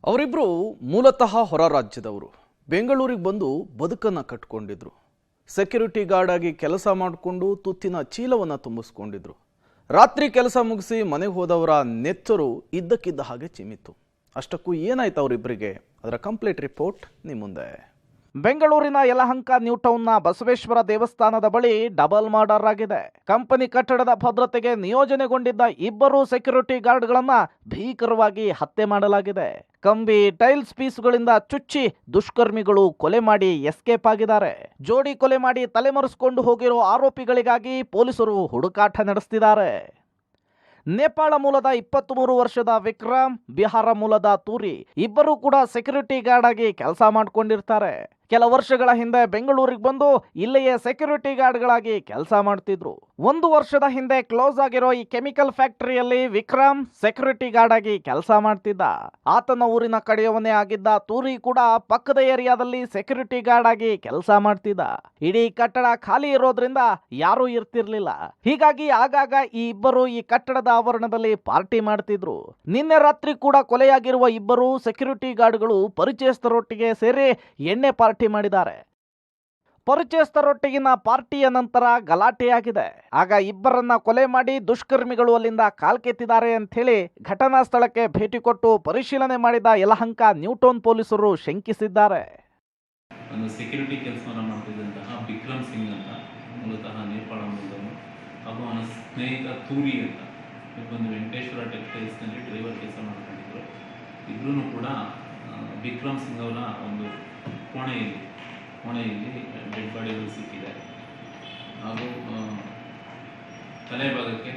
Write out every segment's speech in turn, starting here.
ಅವರಿಬ್ಬರು ಮೂಲತಃ ಹೊರ ರಾಜ್ಯದವರು. ಬೆಂಗಳೂರಿಗೆ ಬಂದು ಬದುಕನ್ನು ಕಟ್ಟಿಕೊಂಡಿದ್ರು. ಸೆಕ್ಯೂರಿಟಿ ಗಾರ್ಡ್ ಆಗಿ ಕೆಲಸ ಮಾಡಿಕೊಂಡು ತುತ್ತಿನ ಚೀಲವನ್ನು ತುಂಬಿಸ್ಕೊಂಡಿದ್ರು. ರಾತ್ರಿ ಕೆಲಸ ಮುಗಿಸಿ ಮನೆಗೆ ಹೋದವರ ನೆತ್ತರು ಇದ್ದಕ್ಕಿದ್ದ ಹಾಗೆ ಚಿಮ್ಮಿತ್ತು. ಅಷ್ಟಕ್ಕೂ ಏನಾಯ್ತು ಅವರಿಬ್ಬರಿಗೆ? ಅದರ ಕಂಪ್ಲೀಟ್ ರಿಪೋರ್ಟ್ ನಿಮ್ಮ ಮುಂದೆ. ಬೆಂಗಳೂರಿನ ಯಲಹಂಕ ನ್ಯೂ ಟೌನ್ನ ಬಸವೇಶ್ವರ ದೇವಸ್ಥಾನದ ಬಳಿ ಡಬಲ್ ಮರ್ಡರ್ ಆಗಿದೆ. ಕಂಪನಿ ಕಟ್ಟಡದ ಭದ್ರತೆಗೆ ನಿಯೋಜನೆಗೊಂಡಿದ್ದ ಇಬ್ಬರು ಸೆಕ್ಯೂರಿಟಿ ಗಾರ್ಡ್ಗಳನ್ನ ಭೀಕರವಾಗಿ ಹತ್ಯೆ ಮಾಡಲಾಗಿದೆ. ಕಂಬಿ ಟೈಲ್ಸ್ ಪೀಸ್ಗಳಿಂದ ಚುಚ್ಚಿ ದುಷ್ಕರ್ಮಿಗಳು ಕೊಲೆ ಮಾಡಿ ಎಸ್ಕೇಪ್ ಆಗಿದ್ದಾರೆ. ಜೋಡಿ ಕೊಲೆ ಮಾಡಿ ತಲೆಮರೆಸಿಕೊಂಡು ಹೋಗಿರೋ ಆರೋಪಿಗಳಿಗಾಗಿ ಪೊಲೀಸರು ಹುಡುಕಾಟ ನಡೆಸುತ್ತಿದ್ದಾರೆ. ನೇಪಾಳ ಮೂಲದ 23 ವರ್ಷದ ವಿಕ್ರಮ್, ಬಿಹಾರ ಮೂಲದ ತೂರಿ ಇಬ್ಬರು ಕೂಡ ಸೆಕ್ಯೂರಿಟಿ ಗಾರ್ಡ್ ಆಗಿ ಕೆಲಸ ಮಾಡ್ಕೊಂಡಿರ್ತಾರೆ. ಕೆಲ ವರ್ಷಗಳ ಹಿಂದೆ ಬೆಂಗಳೂರಿಗೆ ಬಂದು ಇಲ್ಲಿಯೇ ಸೆಕ್ಯೂರಿಟಿ ಗಾರ್ಡ್ಗಳಾಗಿ ಕೆಲಸ ಮಾಡ್ತಿದ್ರು. 1 ವರ್ಷದ ಹಿಂದೆ ಕ್ಲೋಸ್ ಆಗಿರೋ ಈ ಕೆಮಿಕಲ್ ಫ್ಯಾಕ್ಟರಿಯಲ್ಲಿ ವಿಕ್ರಮ್ ಸೆಕ್ಯೂರಿಟಿ ಗಾರ್ಡ್ ಆಗಿ ಕೆಲಸ ಮಾಡ್ತಿದ್ದ. ಆತನ ಊರಿನ ಕಡೆಯವನೇ ಆಗಿದ್ದ ತೂರಿ ಕೂಡ ಪಕ್ಕದ ಏರಿಯಾದಲ್ಲಿ ಸೆಕ್ಯೂರಿಟಿ ಗಾರ್ಡ್ ಆಗಿ ಕೆಲಸ ಮಾಡ್ತಿದ್ದ. ಇಡೀ ಕಟ್ಟಡ ಖಾಲಿ ಇರೋದ್ರಿಂದ ಯಾರೂ ಇರ್ತಿರ್ಲಿಲ್ಲ. ಹೀಗಾಗಿ ಆಗಾಗ ಈ ಇಬ್ಬರು ಈ ಕಟ್ಟಡದ ಆವರಣದಲ್ಲಿ ಪಾರ್ಟಿ ಮಾಡ್ತಿದ್ರು. ನಿನ್ನೆ ರಾತ್ರಿ ಕೂಡ ಕೊಲೆಯಾಗಿರುವ ಇಬ್ಬರು ಸೆಕ್ಯೂರಿಟಿ ಗಾರ್ಡ್ಗಳು ಪರಿಚಯಸ್ಥರೊಟ್ಟಿಗೆ ಸೇರಿ ಎಣ್ಣೆ ಪಾರ್ಟಿ ಮಾಡಿದ್ದಾರೆ. ಪರಿಚಯಸ್ಥರೊಟ್ಟಿಗಿನ ಪಾರ್ಟಿಯ ನಂತರ ಗಲಾಟೆಯಾಗಿದೆ. ಆಗ ಇಬ್ಬರನ್ನ ಕೊಲೆ ಮಾಡಿ ದುಷ್ಕರ್ಮಿಗಳು ಅಲ್ಲಿಂದ ಕಾಲ್ಕೆತ್ತಿದ್ದಾರೆ ಅಂತ ಹೇಳಿ ಘಟನಾ ಸ್ಥಳಕ್ಕೆ ಭೇಟಿ ಕೊಟ್ಟು ಪರಿಶೀಲನೆ ಮಾಡಿದ ಯಲಹಂಕ ನ್ಯೂ ಟೌನ್ ಪೊಲೀಸರು ಶಂಕಿಸಿದ್ದಾರೆ. ಒಂದು ಸೆಕ್ಯೂರಿಟಿ ಕೆಲಸವನ್ನು ಮಾಡ್ತಿದ್ದಂತಹ ಬಿಕ್ರಮ್ ಸಿಂಗ್ ಅಂತ, ಮೂಲತಃ ನೇಪಾಳ ಮೂಲದವನು, ಹಾಗೂ ಅವನ ಸ್ನೇಹಿತ ತೂರಿ ಅಂತ ಬಂದು ವೆಂಕಟೇಶ್ವರ ಟೆಕ್ಸ್ಟೈಲ್ಸ್ನಲ್ಲಿ ಡ್ರೈವರ್ ಕೆಲಸ ಮಾಡ್ಕೊಂಡಿದ್ರು. ಇಬ್ಬರೂ ಕೂಡ ಬಿಕ್ರಮ್ ಸಿಂಗ್ ಅವರ ಒಂದು ಕೋಣೆಯಲ್ಲಿ ಡೆಡ್ ಬಾಡಿಗಳು ಸಿಕ್ಕಿದೆ. ಹಾಗೂ ತಲೆ ಭಾಗಕ್ಕೆ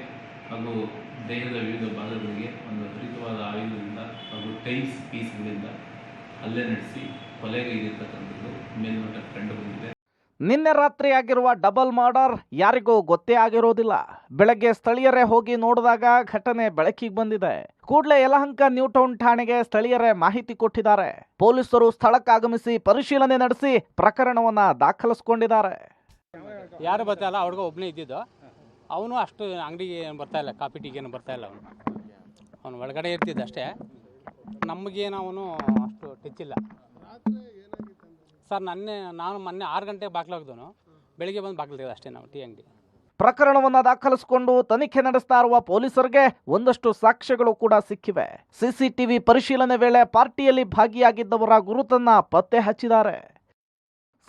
ಹಾಗೂ ದೇಹದ ವಿವಿಧ ಭಾಗಗಳಿಗೆ ಒಂದು ಹರಿತವಾದ ಆಯುಧದಿಂದ ಹಾಗೂ ಟೈಲ್ಸ್ ಪೀಸ್ಗಳಿಂದ ಹಲ್ಲೆ ನಡೆಸಿ ಕೊಲೆಗೈದಿರ್ತಕ್ಕಂಥದ್ದು ಮೇಲ್ನೋಟಕ್ಕೆ ಕಂಡು ಬಂದಿದೆ. ನಿನ್ನೆ ರಾತ್ರಿ ಆಗಿರುವ ಡಬಲ್ ಮರ್ಡರ್ ಯಾರಿಗೂ ಗೊತ್ತೇ ಆಗಿರೋದಿಲ್ಲ. ಬೆಳಗ್ಗೆ ಸ್ಥಳೀಯರೇ ಹೋಗಿ ನೋಡಿದಾಗ ಘಟನೆ ಬೆಳಕಿಗೆ ಬಂದಿದೆ. ಕೂಡಲೇ ಯಲಹಂಕ ನ್ಯೂ ಟೌನ್ ಠಾಣೆಗೆ ಸ್ಥಳೀಯರೇ ಮಾಹಿತಿ ಕೊಟ್ಟಿದ್ದಾರೆ. ಪೊಲೀಸರು ಸ್ಥಳಕ್ಕಾಗಮಿಸಿ ಪರಿಶೀಲನೆ ನಡೆಸಿ ಪ್ರಕರಣವನ್ನ ದಾಖಲಿಸಿಕೊಂಡಿದ್ದಾರೆ. ಯಾರು ಬರ್ತಾ ಇಲ್ಲ, ಅವ್ರಿಗೆ ಒಬ್ಬನೇ ಇದ್ದಿದ್ದು. ಅವನು ಅಷ್ಟು ಅಂಗಡಿಗೆ ಏನು ಬರ್ತಾ ಇಲ್ಲ, ಕಾಫಿ ಟೀಗೇನು ಬರ್ತಾ ಇಲ್ಲ. ಅವನು ಒಳಗಡೆ ಇರ್ತಿದ್ದ ಅಷ್ಟೇ. ನಮಗೇನು ಅವನು ಅಷ್ಟು ಟಚ್ ಇಲ್ಲ ಸರ್. ನಾನು ಮೊನ್ನೆ 6 ಗಂಟೆಗೆ ಬಾಗ್ಲಾಗ್ದವನು, ಬೆಳಿಗ್ಗೆ ಬಂದು ಬಾಗ್ಲು ತೆಗೆದ ಅಷ್ಟೇ ನಾವು ಟೀ ಅಂಗಡಿ. ಪ್ರಕರಣವನ್ನ ದಾಖಲಿಸಿಕೊಂಡು ತನಿಖೆ ನಡೆಸ್ತಾ ಇರುವ ಪೊಲೀಸರಿಗೆ ಒಂದಷ್ಟು ಸಾಕ್ಷ್ಯಗಳು ಕೂಡ ಸಿಕ್ಕಿವೆ. ಸಿಸಿಟಿವಿ ಪರಿಶೀಲನೆ ವೇಳೆ ಪಾರ್ಟಿಯಲ್ಲಿ ಭಾಗಿಯಾಗಿದ್ದವರ ಗುರುತನ್ನ ಪತ್ತೆ ಹಚ್ಚಿದ್ದಾರೆ.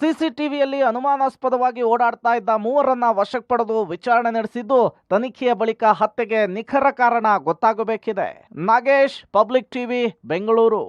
ಸಿಸಿಟಿವಿಯಲ್ಲಿ ಅನುಮಾನಾಸ್ಪದವಾಗಿ ಓಡಾಡ್ತಾ ಇದ್ದ 3ರನ್ನ ವಶಕ್ಕೆ ಪಡೆದು ವಿಚಾರಣೆ ನಡೆಸಿದ್ದು, ತನಿಖೆಯ ಬಳಿಕ ಹತ್ಯೆಗೆ ನಿಖರ ಕಾರಣ ಗೊತ್ತಾಗಬೇಕಿದೆ. Nagesh, public TV, Bengaluru.